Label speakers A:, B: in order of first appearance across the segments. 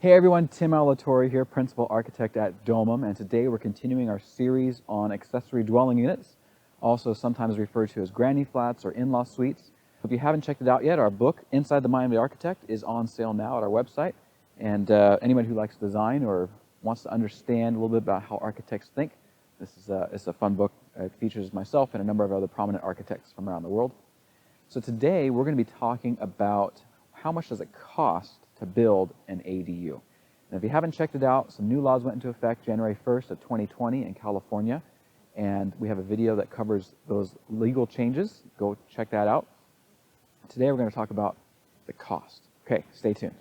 A: Hey everyone, Tim Alatorre here, Principal Architect at Domum, and today we're continuing our series on accessory dwelling units, also sometimes referred to as granny flats or in-law suites. If you haven't checked it out yet, our book, Inside the Mind of the Architect, is on sale now at our website, and anyone who likes design or wants to understand a little bit about how architects think, this is it's a fun book. It features myself and a number of other prominent architects from around the world. So today we're going to be talking about how much does it cost to build an ADU. And if you haven't checked it out, some new laws went into effect January 1st of 2020 in California, and we have a video that covers those legal changes. Go check that out. Today we're going to talk about the cost. Okay, stay tuned.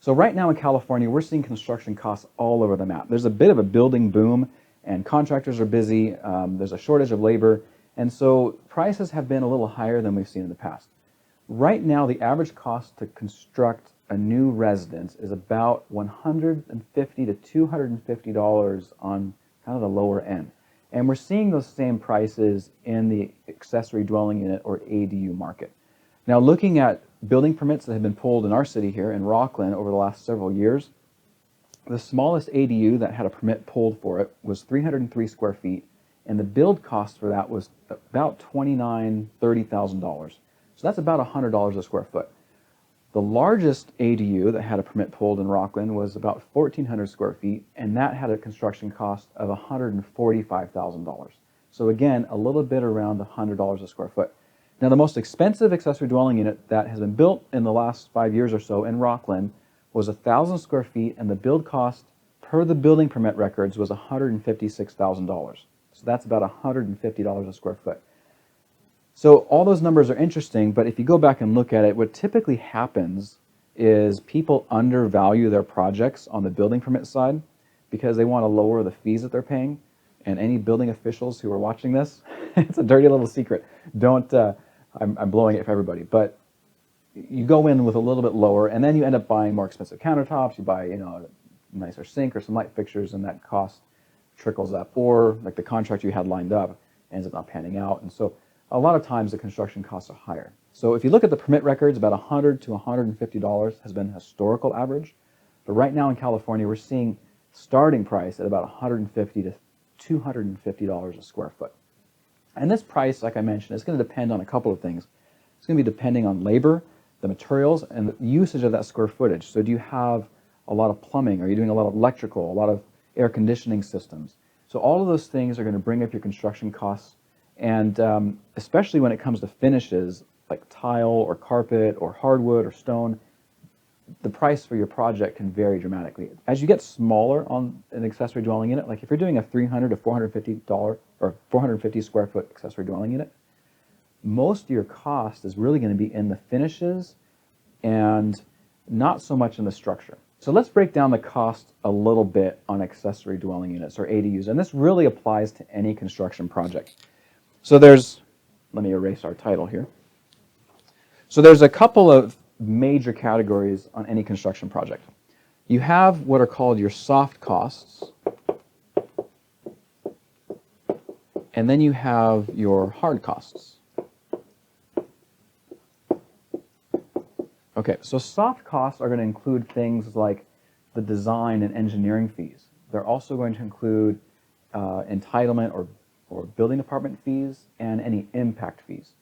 A: So right now in California, we're seeing construction costs all over the map. There's a bit of a building boom, and contractors are busy. There's a shortage of labor, and so prices have been a little higher than we've seen in the past. Right now, the average cost to construct a new residence is about $150 to $250 on kind of the lower end. And we're seeing those same prices in the accessory dwelling unit or ADU market. Now, looking at building permits that have been pulled in our city here in Rockland over the last several years, the smallest ADU that had a permit pulled for it was 303 square feet, and the build cost for that was about $30,000. So that's about $100 a square foot. The largest ADU that had a permit pulled in Rockland was about 1,400 square feet, and that had a construction cost of $145,000. So again, a little bit around $100 a square foot. Now, the most expensive accessory dwelling unit that has been built in the last 5 years or so in Rockland was 1,000 square feet, and the build cost per the building permit records was $156,000. So that's about $150 a square foot. So all those numbers are interesting, but if you go back and look at it, what typically happens is people undervalue their projects on the building permit side because they want to lower the fees that they're paying. And any building officials who are watching this, it's a dirty little secret. Don't, I'm blowing it for everybody, but you go in with a little bit lower, and then you end up buying more expensive countertops. You buy, a nicer sink or some light fixtures, and that cost trickles up. Or like the contract you had lined up ends up not panning out, and so a lot of times the construction costs are higher. So if you look at the permit records, about $100 to $150 has been historical average, but right now in California we're seeing starting price at about $150 to $250 a square foot. And this price, like I mentioned, is going to depend on a couple of things. It's going to be depending on labor, the materials, and the usage of that square footage. So do you have a lot of plumbing? Are you doing a lot of electrical, a lot of air conditioning systems? So all of those things are going to bring up your construction costs. And especially when it comes to finishes like tile or carpet or hardwood or stone, the price for your project can vary dramatically. As you get smaller on an accessory dwelling unit, like if you're doing a $300 to $450 or 450 square foot accessory dwelling unit, most of your cost is really going to be in the finishes and not so much in the structure. So let's break down the cost a little bit on accessory dwelling units or ADUs, and this really applies to any construction project. So let me erase our title here. So there's a couple of major categories on any construction project. You have what are called your soft costs, and then you have your hard costs. Okay, so soft costs are going to include things like the design and engineering fees. They're also going to include entitlement or building department fees and any impact fees.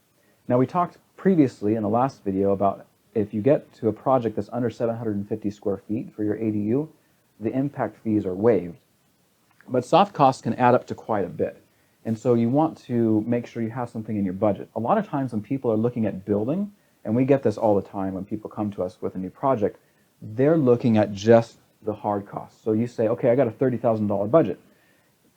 A: Now, we talked previously in the last video about if you get to a project that's under 750 square feet for your ADU, the impact fees are waived. But soft costs can add up to quite a bit. And so you want to make sure you have something in your budget. A lot of times when people are looking at building, and we get this all the time when people come to us with a new project, they're looking at just the hard costs. So you say, okay, I got a $30,000 budget,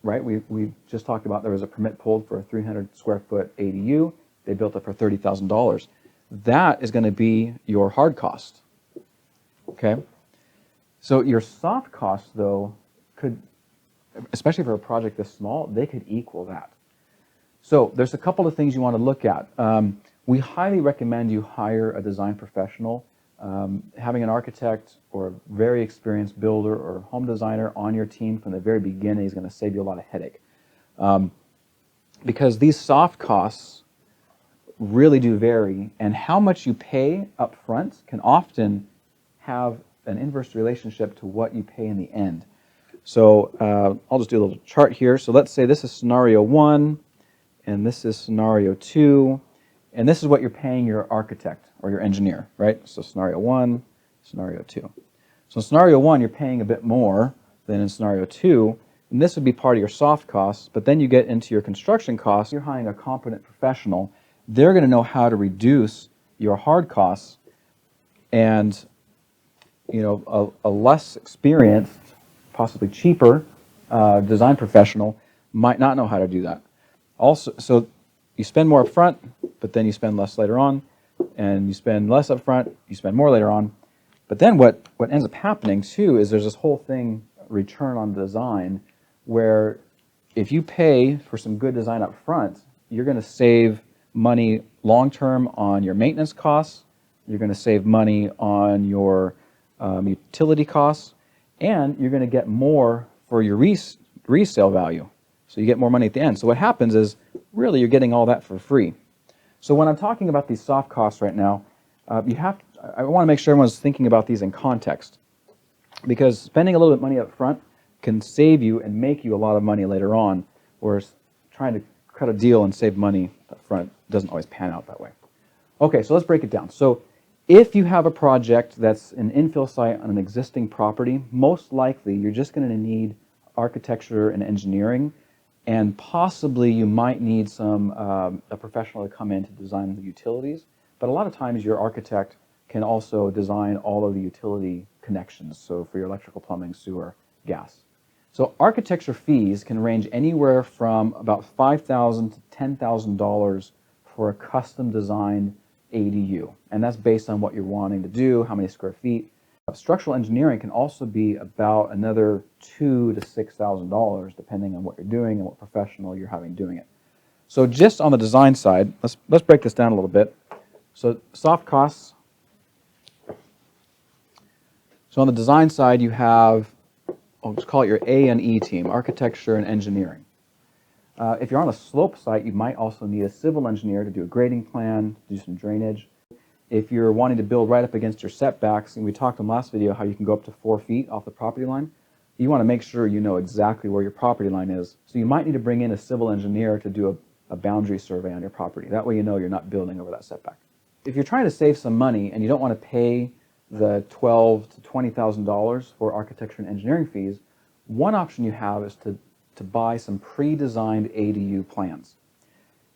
A: right? We just talked about there was a permit pulled for a 300 square foot ADU. They built it for $30,000. That is going to be your hard cost, okay? So your soft costs, though, could, especially for a project this small, they could equal that. So there's a couple of things you want to look at. We highly recommend you hire a design professional Having an architect or a very experienced builder or home designer on your team from the very beginning is going to save you a lot of headache. Because these soft costs really do vary, and how much you pay up front can often have an inverse relationship to what you pay in the end. So I'll just do a little chart here. So let's say this is scenario 1, and this is scenario 2, and this is what you're paying your architect or your engineer, right? So scenario 1, scenario 2. So in scenario 1, you're paying a bit more than in scenario 2, and this would be part of your soft costs, but then you get into your construction costs. You're hiring a competent professional. They're going to know how to reduce your hard costs, and a less experienced, possibly cheaper design professional might not know how to do that. Also, so you spend more up front, but then you spend less later on, and you spend less up front, you spend more later on. But then what ends up happening too is there's this whole thing, return on design, where if you pay for some good design up front, you're going to save money long-term on your maintenance costs, you're going to save money on your utility costs, and you're going to get more for your resale value. So you get more money at the end. So what happens is, really, you're getting all that for free. So when I'm talking about these soft costs right now, I want to make sure everyone's thinking about these in context. Because spending a little bit of money up front can save you and make you a lot of money later on, whereas trying to cut a deal and save money up front doesn't always pan out that way. Okay, so let's break it down. So if you have a project that's an infill site on an existing property, most likely you're just going to need architecture and engineering, and possibly you might need a professional to come in to design the utilities. But a lot of times your architect can also design all of the utility connections, so for your electrical, plumbing, sewer, gas. So architecture fees can range anywhere from about $5,000 to $10,000 for a custom designed ADU, and that's based on what you're wanting to do, how many square feet. Structural engineering can also be about another $2,000 to $6,000 depending on what you're doing and what professional you're having doing it. So just on the design side, let's break this down a little bit. So soft costs. So on the design side, you have, I'll just call it your A&E team, architecture and engineering. If you're on a slope site, you might also need a civil engineer to do a grading plan, do some drainage. If you're wanting to build right up against your setbacks, and we talked in the last video how you can go up to 4 feet off the property line, you want to make sure you know exactly where your property line is. So you might need to bring in a civil engineer to do a boundary survey on your property. That way you know you're not building over that setback. If you're trying to save some money and you don't want to pay the $12,000 to $20,000 for architecture and engineering fees, one option you have is to buy some pre-designed ADU plans.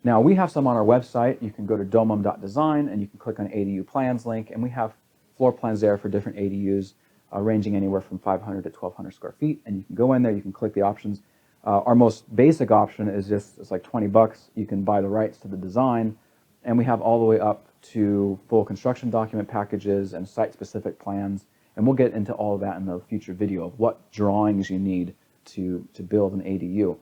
A: Now, we have some on our website. You can go to domum.design and you can click on ADU plans link, and we have floor plans there for different ADUs ranging anywhere from 500 to 1,200 square feet, and you can go in there, you can click the options. Our most basic option is it's like 20 bucks. You can buy the rights to the design, and we have all the way up to full construction document packages and site-specific plans, and we'll get into all of that in the future video of what drawings you need to build an ADU.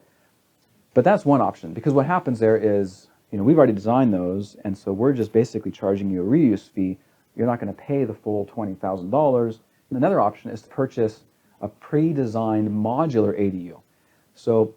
A: But that's one option, because what happens there is, we've already designed those, and so we're just basically charging you a reuse fee. You're not going to pay the full $20,000. Another option is to purchase a pre-designed modular ADU. So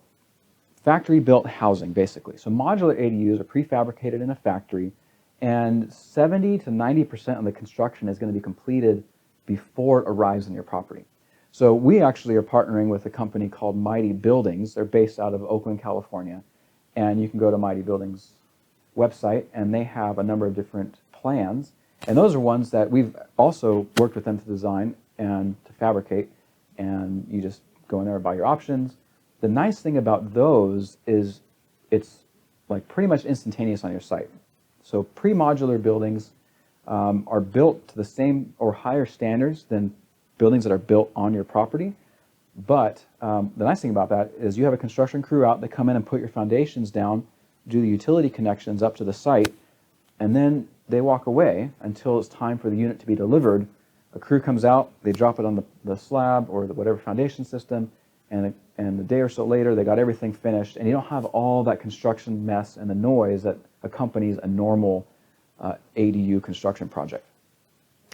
A: factory-built housing, basically. So modular ADUs are prefabricated in a factory, and 70 to 90% of the construction is going to be completed before it arrives in your property. So we actually are partnering with a company called Mighty Buildings. They're based out of Oakland, California. And you can go to Mighty Buildings' website, and they have a number of different plans. And those are ones that we've also worked with them to design and to fabricate. And you just go in there and buy your options. The nice thing about those is it's like pretty much instantaneous on your site. So pre-modular buildings are built to the same or higher standards than buildings that are built on your property. But the nice thing about that is you have a construction crew out, they come in and put your foundations down, do the utility connections up to the site, and then they walk away until it's time for the unit to be delivered. A crew comes out, they drop it on the slab or whatever foundation system, and a day or so later they got everything finished, and you don't have all that construction mess and the noise that accompanies a normal ADU construction project.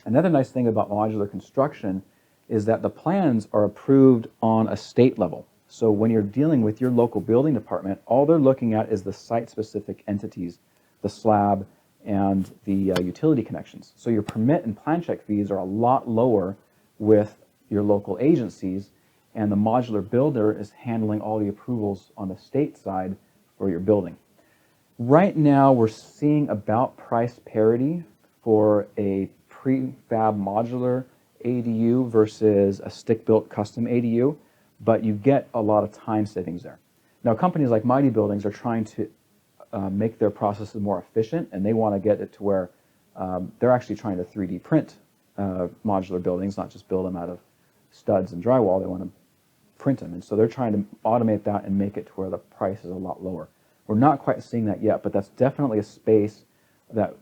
A: Another nice thing about modular construction is that the plans are approved on a state level. So when you're dealing with your local building department, all they're looking at is the site-specific entities, the slab and the utility connections. So your permit and plan check fees are a lot lower with your local agencies, and the modular builder is handling all the approvals on the state side for your building. Right now, we're seeing about price parity for a prefab modular ADU versus a stick-built custom ADU, but you get a lot of time savings there. Now, companies like Mighty Buildings are trying to make their processes more efficient, and they want to get it to where they're actually trying to 3D print modular buildings, not just build them out of studs and drywall. They want to print them, and so they're trying to automate that and make it to where the price is a lot lower. We're not quite seeing that yet, but that's definitely a space that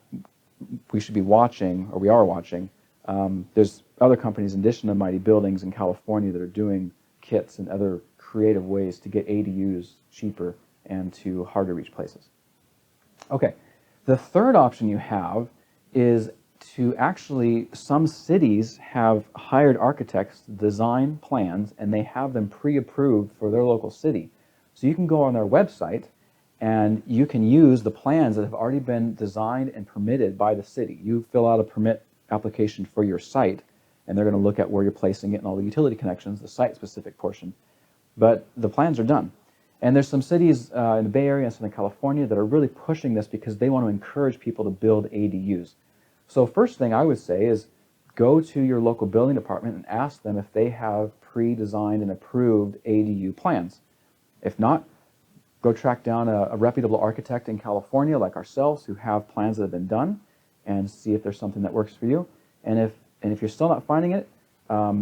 A: we should be watching, or we are watching. There's other companies in addition to Mighty Buildings in California that are doing kits and other creative ways to get ADUs cheaper and to harder to reach places. Okay, the third option you have is to actually, some cities have hired architects to design plans and they have them pre-approved for their local city. So you can go on their website and you can use the plans that have already been designed and permitted by the city. You fill out a permit application for your site, and they're going to look at where you're placing it and all the utility connections, the site-specific portion. But the plans are done. And there's some cities in the Bay Area and Southern California that are really pushing this because they want to encourage people to build ADUs. So first thing I would say is go to your local building department and ask them if they have pre-designed and approved ADU plans. If not, go track down a reputable architect in California like ourselves who have plans that have been done and see if there's something that works for you. And if you're still not finding it, I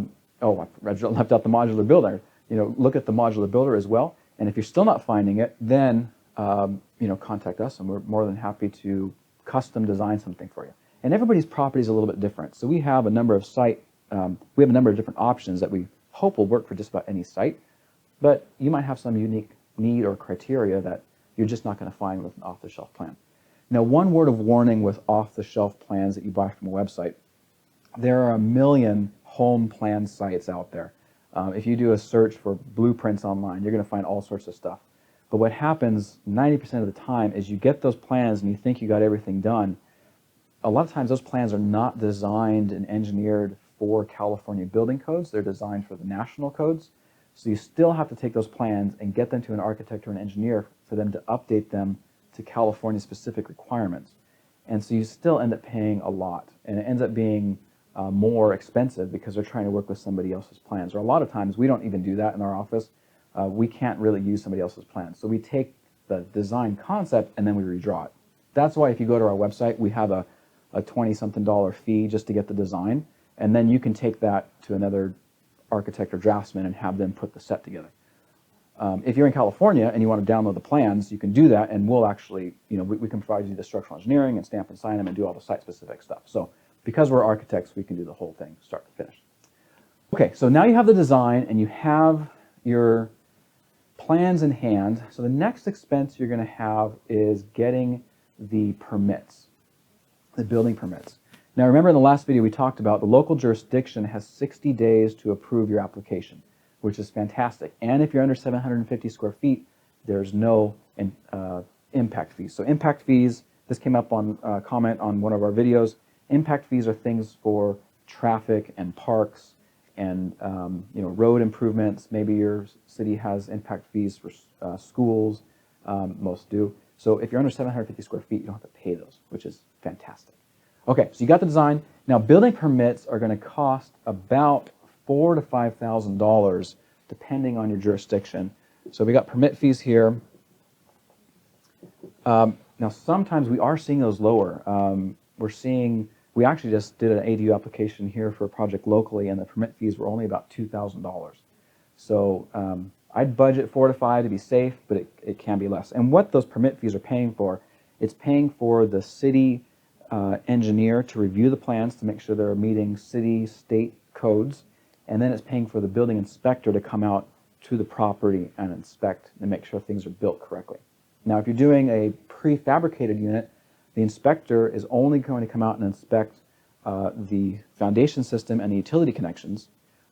A: left out the modular builder. Look at the modular builder as well. And if you're still not finding it, then contact us, and we're more than happy to custom design something for you. And everybody's property is a little bit different, so we have a number of different options that we hope will work for just about any site. But you might have some unique need or criteria that you're just not going to find with an off-the-shelf plan. Now, one word of warning with off-the-shelf plans that you buy from a website: there are a million home plan sites out there. If you do a search for blueprints online, you're going to find all sorts of stuff. But what happens 90% of the time is you get those plans and you think you got everything done. A lot of times those plans are not designed and engineered for California building codes. They're designed for the national codes. So you still have to take those plans and get them to an architect or an engineer for them to update them to California specific requirements. And so you still end up paying a lot, and it ends up being more expensive because they're trying to work with somebody else's plans. Or a lot of times we don't even do that in our office. We can't really use somebody else's plans. So we take the design concept and then we redraw it. That's why if you go to our website, we have a $20-something fee just to get the design, and then you can take that to another architect or draftsman and have them put the set together. If you're in California and you want to download the plans, you can do that, and we'll actually, we can provide you the structural engineering and stamp and sign them and do all the site-specific stuff. So because we're architects, we can do the whole thing, start to finish. Okay, so now you have the design and you have your plans in hand. So the next expense you're going to have is getting the permits, the building permits. Now remember, in the last video we talked about the local jurisdiction has 60 days to approve your application, which is fantastic. And if you're under 750 square feet, there's no impact fees. So impact fees, this came up on a comment on one of our videos. Impact fees are things for traffic and parks and road improvements. Maybe your city has impact fees for schools. Most do. So if you're under 750 square feet, you don't have to pay those, which is fantastic. Okay, so you got the design. Now, building permits are going to cost about $4,000 to $5,000 depending on your jurisdiction. So we got permit fees here. Now, sometimes we are seeing those lower. We actually just did an ADU application here for a project locally, and the permit fees were only about $2,000. So I'd budget $4,000 to $5,000 to be safe, but it can be less. And what those permit fees are paying for, it's paying for the city engineer to review the plans to make sure they're meeting city, state codes, and then it's paying for the building inspector to come out to the property and inspect and make sure things are built correctly. Now, if you're doing a prefabricated unit, the inspector is only going to come out and inspect the foundation system and the utility connections,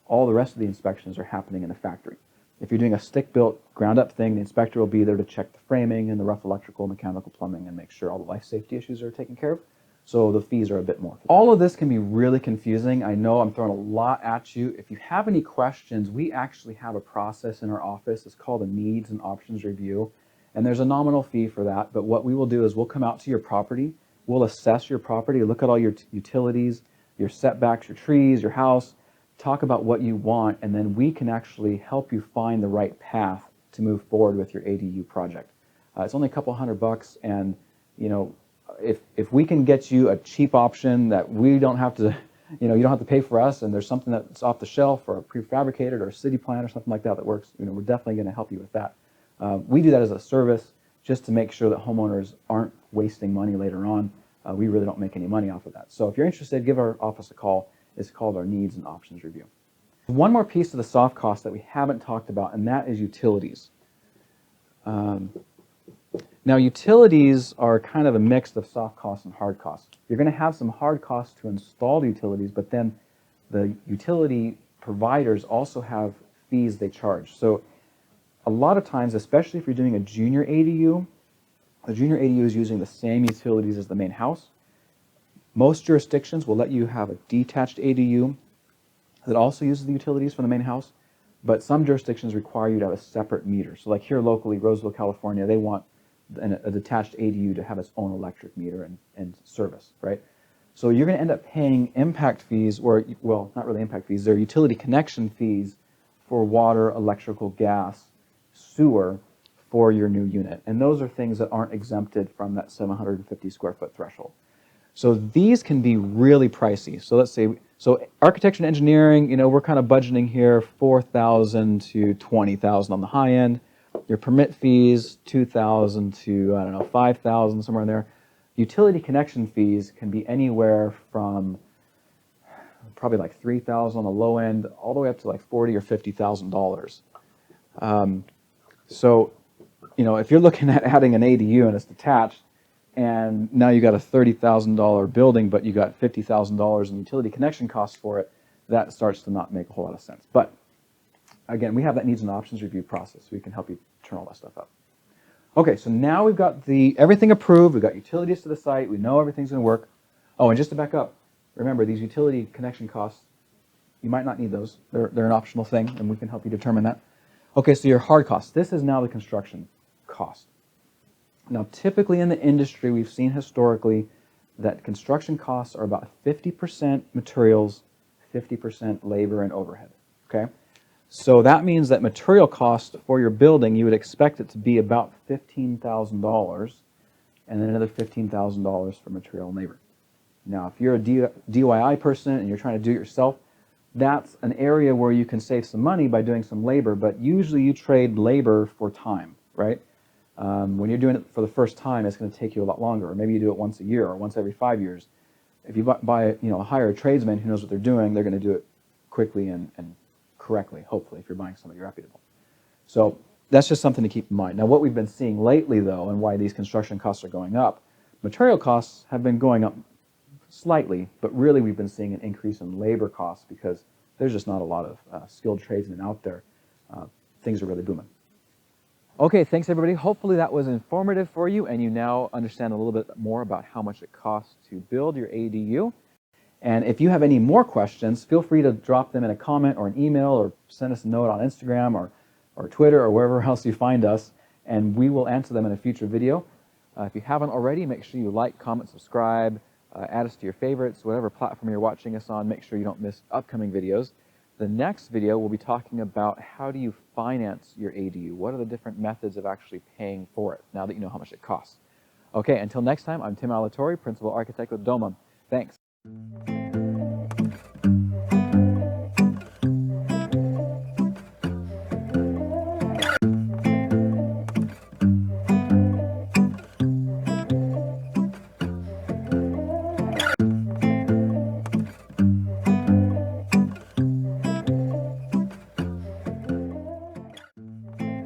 A: all the rest of the inspections are happening in the factory. If you're doing a stick-built, ground-up thing, the inspector will be there to check the framing and the rough electrical, mechanical, plumbing, and make sure all the life safety issues are taken care of. So the fees are a bit more. All of this can be really confusing. I know I'm throwing a lot at you. If you have any questions, we actually have a process in our office. It's called a needs and options review. And there's a nominal fee for that. But what we will do is we'll come out to your property. We'll assess your property, look at all your utilities, your setbacks, your trees, your house, talk about what you want, and then we can actually help you find the right path to move forward with your ADU project. It's only a couple $100, and you know, if we can get you a cheap option that we don't have to, you don't have to pay for us, and there's something that's off the shelf or a prefabricated or a city plan or something like that that works, we're definitely going to help you with that. We do that as a service just to make sure that homeowners aren't wasting money later on. We really don't make any money off of that. So if you're interested, give our office a call. It's called our Needs and Options Review. One more piece of the soft cost that we haven't talked about, and that is utilities. Now, utilities are kind of a mix of soft costs and hard costs. You're going to have some hard costs to install the utilities, but then the utility providers also have fees they charge. So a lot of times, especially if you're doing a junior ADU, the junior ADU is using the same utilities as the main house. Most jurisdictions will let you have a detached ADU that also uses the utilities from the main house, but some jurisdictions require you to have a separate meter. So like here locally, Roseville, California, they want a detached ADU to have its own electric meter and service, right? So you're going to end up paying impact fees, or, well, not really impact fees, they're utility connection fees for water, electrical, gas, sewer for your new unit. And those are things that aren't exempted from that 750 square foot threshold. So these can be really pricey. So let's say, so architecture and engineering, we're kind of budgeting here $4,000 to $20,000 on the high end. Your permit fees, $2,000 to, I don't know, $5,000, somewhere in there. Utility connection fees can be anywhere from probably like $3,000 on the low end, all the way up to like $40,000 or $50,000. So, if you're looking at adding an ADU and it's detached, and now you got a $30,000 building, but you got $50,000 in utility connection costs for it, that starts to not make a whole lot of sense. But again, we have that needs and options review process, so we can help you turn all that stuff up. Okay, so now we've got everything approved, we've got utilities to the site, we know everything's going to work. Oh, and just to back up, remember these utility connection costs, you might not need those. They're an optional thing, and we can help you determine that. Okay, so your hard costs. This is now the construction cost. Now, typically in the industry, we've seen historically that construction costs are about 50% materials, 50% labor and overhead, okay? So that means that material cost for your building, you would expect it to be about $15,000, and then another $15,000 for material and labor. Now, if you're a DIY person and you're trying to do it yourself, that's an area where you can save some money by doing some labor, but usually you trade labor for time, right? When you're doing it for the first time, it's going to take you a lot longer, or maybe you do it once a year or once every 5 years. If you hire a tradesman who knows what they're doing, they're going to do it quickly and correctly, hopefully, if you're buying somebody reputable. So that's just something to keep in mind. Now, what we've been seeing lately, though, and why these construction costs are going up, material costs have been going up slightly, but really we've been seeing an increase in labor costs because there's just not a lot of skilled tradesmen out there. Things are really booming. Okay, thanks everybody. Hopefully that was informative for you and you now understand a little bit more about how much it costs to build your ADU. And if you have any more questions, feel free to drop them in a comment or an email or send us a note on Instagram or Twitter or wherever else you find us, and we will answer them in a future video. If you haven't already, make sure you like, comment, subscribe, add us to your favorites, whatever platform you're watching us on. Make sure you don't miss upcoming videos. The next video, we'll be talking about how do you finance your ADU? What are the different methods of actually paying for it now that you know how much it costs? Okay, until next time, I'm Tim Alatorre, Principal Architect with Domum. Thanks.